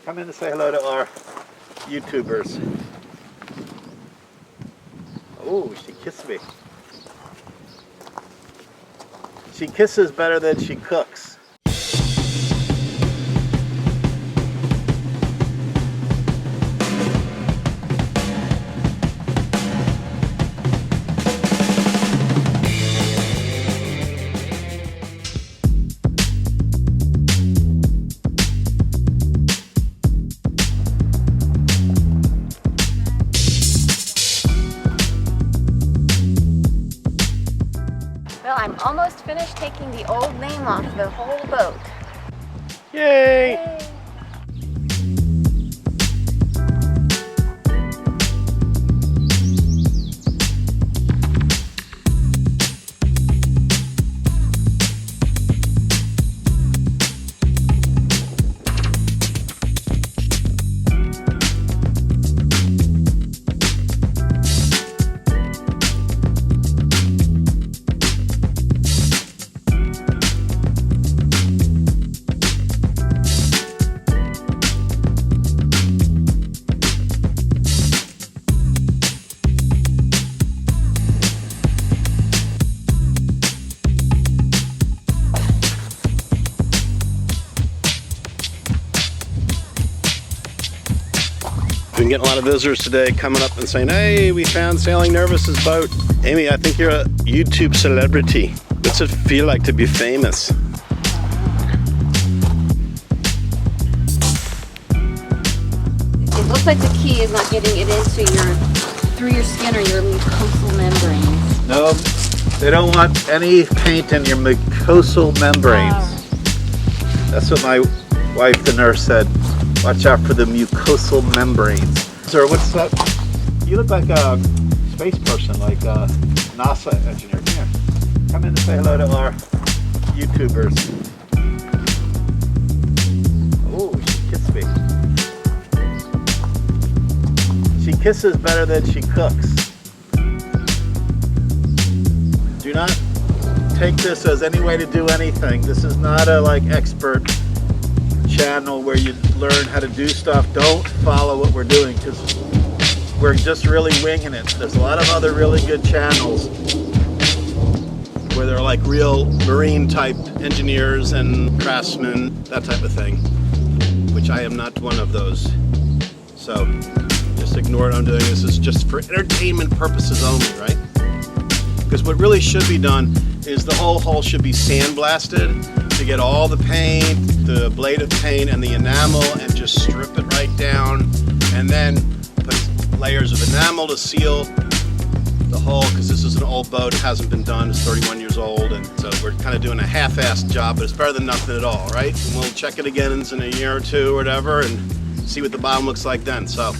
Come in and say hello to our YouTubers. Oh, she kissed me. She kisses better than she cooks. Well, I'm almost finished taking the old name off the whole boat. Yay! Yay. Been getting a lot of visitors today coming up and saying, hey, we found Sailing Nervous's boat. Amy, I think you're a YouTube celebrity. What's it feel like to be famous? It looks like the key is not getting it through your skin or your mucosal membranes. No, they don't want any paint in your mucosal membranes. That's what my wife, the nurse, said. Watch out for the mucosal membranes. Sir, what's that? You look like a space person, like a NASA engineer. Come here. Come in and say hello to our YouTubers. Oh, she kissed me. She kisses better than she cooks. Do not take this as any way to do anything. This is not a expert channel where you learn how to do stuff. Don't follow what we're doing because we're just really winging it. There's a lot of other really good channels where they're like real marine type engineers and craftsmen, that type of thing, which I am not one of those. So just ignore what I'm doing. This is just for entertainment purposes only, right? Because what really should be done is the whole hull should be sandblasted to get all the paint, the blade of paint and the enamel, and just strip it right down, and then put layers of enamel to seal the hull, because this is an old boat. It hasn't been done. It's 31 years old, and so we're kind of doing a half-assed job, but it's better than nothing at all, right? And we'll check it again in a year or two or whatever and see what the bottom looks like then. So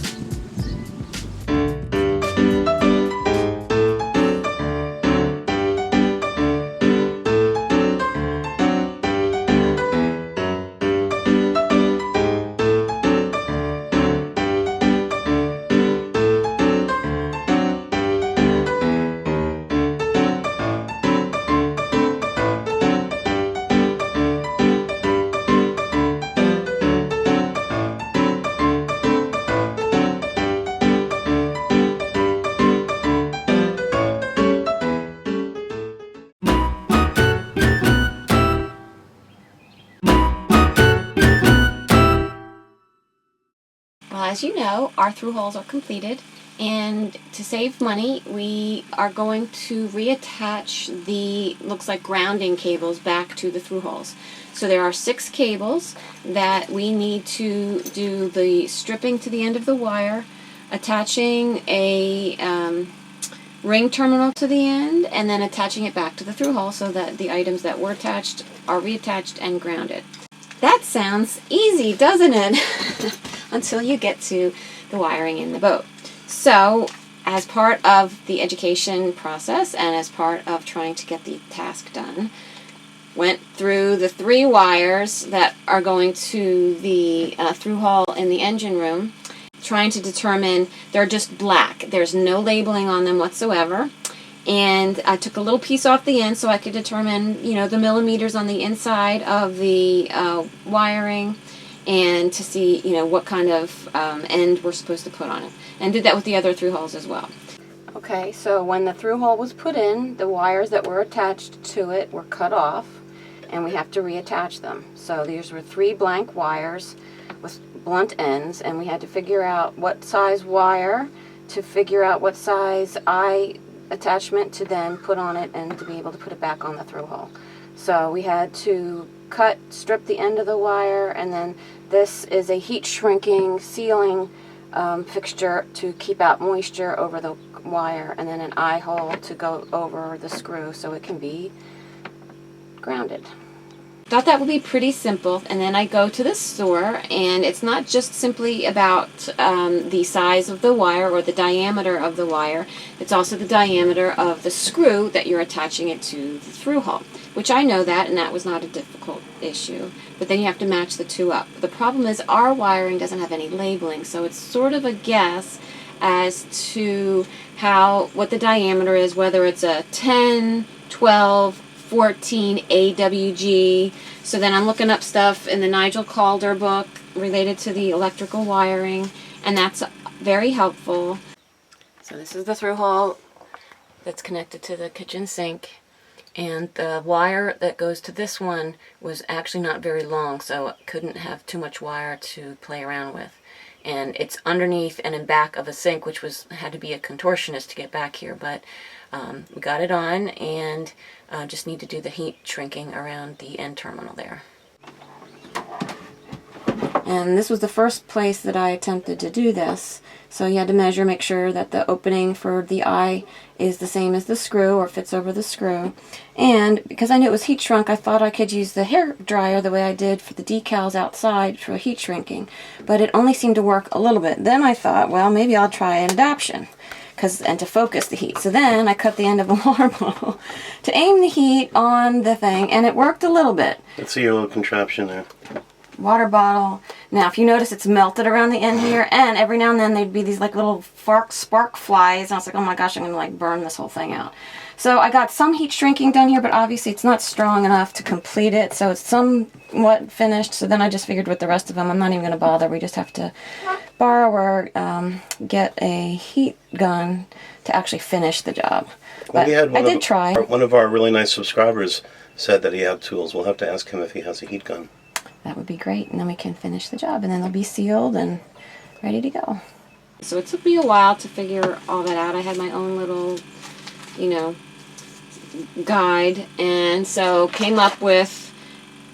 As you know, our thru-hulls are completed, and to save money, we are going to reattach the, looks like grounding cables back to the thru-hulls. So there are 6 cables that we need to do the stripping to the end of the wire, attaching a ring terminal to the end, and then attaching it back to the thru-hull so that the items that were attached are reattached and grounded. That sounds easy, doesn't it? Until you get to the wiring in the boat. So, as part of the education process and as part of trying to get the task done, went through the 3 wires that are going to the thru-hull in the engine room, trying to determine, they're just black. There's no labeling on them whatsoever. And I took a little piece off the end so I could determine, the millimeters on the inside of the wiring, and to see, you know, what kind of end we're supposed to put on it. And did that with the other through hulls as well. Okay, so when the through hull was put in, the wires that were attached to it were cut off, and we have to reattach them. So these were 3 blank wires with blunt ends, and we had to figure out what size wire to figure out what size eye attachment to then put on it and to be able to put it back on the through hull. So we had to strip the end of the wire, and then this is a heat shrinking sealing fixture to keep out moisture over the wire, and then an eye hole to go over the screw so it can be grounded. Thought that would be pretty simple, and then I go to the store, and it's not just simply about the size of the wire or the diameter of the wire, it's also the diameter of the screw that you're attaching it to the through hull, which I know that, and that was not a difficult issue, but then you have to match the two up. The problem is our wiring doesn't have any labeling, so it's sort of a guess as to what the diameter is, whether it's a 10, 12, 14 AWG. So then I'm looking up stuff in the Nigel Calder book related to the electrical wiring, and that's very helpful. So this is the through hull that's connected to the kitchen sink, and the wire that goes to this one was actually not very long, so it couldn't have too much wire to play around with. And it's underneath and in back of a sink, which had to be a contortionist to get back here, but we got it on, and just need to do the heat shrinking around the end terminal there. And this was the first place that I attempted to do this. So you had to measure, make sure that the opening for the eye is the same as the screw or fits over the screw. And because I knew it was heat shrunk, I thought I could use the hair dryer the way I did for the decals outside for heat shrinking. But it only seemed to work a little bit. Then I thought, well, maybe I'll try an adaption and to focus the heat. So then I cut the end of a water bottle to aim the heat on the thing, and it worked a little bit. Let's see your little contraption there. Water bottle. Now, if you notice, it's melted around the end here, and every now and then there'd be these like little spark flies, and I was like, oh my gosh, I'm gonna like burn this whole thing out. So I got some heat shrinking done here, but obviously it's not strong enough to complete it, so it's somewhat finished. So then I just figured with the rest of them, I'm not even gonna bother. We just have to borrow or get a heat gun to actually finish the job. But I did try. One of our really nice subscribers said that he had tools. We'll have to ask him if he has a heat gun. That would be great, and then we can finish the job, and then they'll be sealed and ready to go. So it took me a while to figure all that out. I had my own little, guide, and so came up with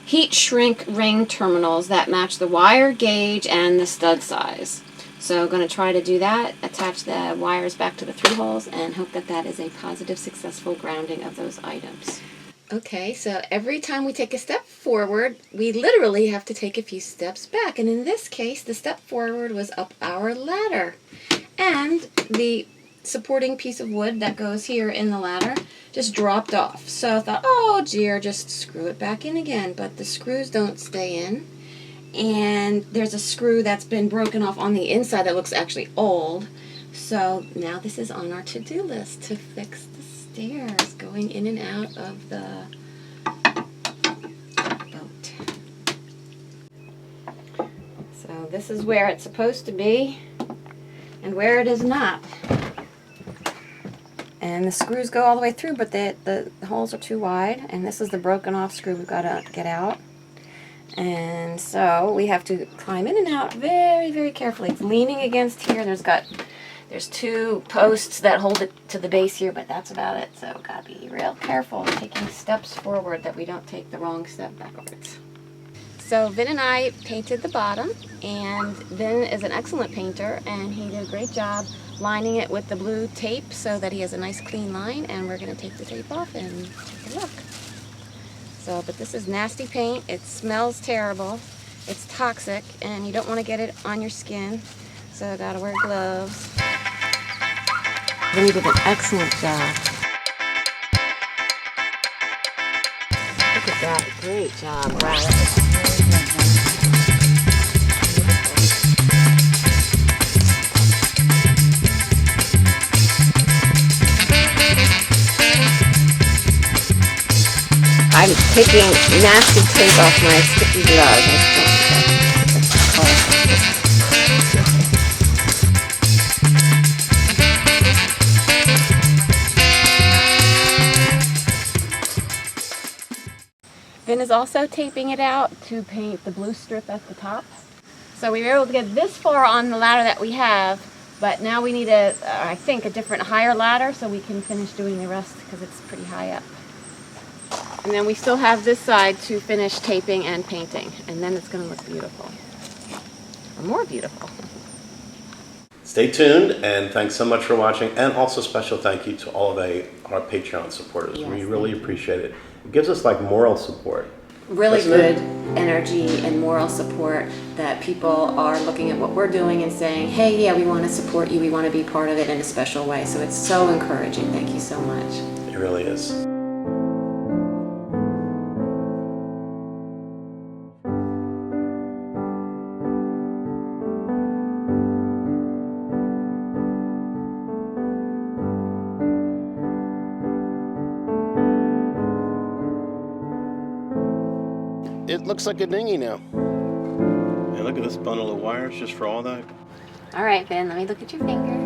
heat shrink ring terminals that match the wire gauge and the stud size. So I'm going to try to do that, attach the wires back to the through hulls, and hope that that is a positive, successful grounding of those items. Okay, so every time we take a step forward, we literally have to take a few steps back. And in this case, the step forward was up our ladder. And the supporting piece of wood that goes here in the ladder just dropped off. So I thought, oh dear, just screw it back in again. But the screws don't stay in. And there's a screw that's been broken off on the inside that looks actually old. So now this is on our to-do list to fix the stairs going in and out of the boat. So this is where it's supposed to be and where it is not. And the screws go all the way through, but the holes are too wide, and this is the broken off screw we've got to get out. And so we have to climb in and out very, very carefully. It's leaning against here. There's 2 posts that hold it to the base here, but that's about it. So gotta be real careful taking steps forward that we don't take the wrong step backwards. So Vin and I painted the bottom, and Vin is an excellent painter, and he did a great job lining it with the blue tape so that he has a nice clean line, and we're gonna take the tape off and take a look. So, but this is nasty paint. It smells terrible. It's toxic, and you don't want to get it on your skin. So I gotta wear gloves. Vinny did an excellent job. Look at that, great job. Wow. I'm taking nasty tape off my sticky gloves. is also taping it out to paint the blue strip at the top. So we were able to get this far on the ladder that we have, but now we need I think, a different higher ladder so we can finish doing the rest because it's pretty high up. And then we still have this side to finish taping and painting, and then it's going to look beautiful. Or more beautiful. Stay tuned, and thanks so much for watching. And also special thank you to all of our Patreon supporters. Yes, we really appreciate it. It gives us like moral support. Really Doesn't good it? energy and moral support that people are looking at what we're doing and saying, hey, yeah, we want to support you, we want to be part of it in a special way. So it's so encouraging. Thank you so much. It really is. It looks like a dinghy now. And look at this bundle of wires just for all that. All right, Ben, let me look at your finger.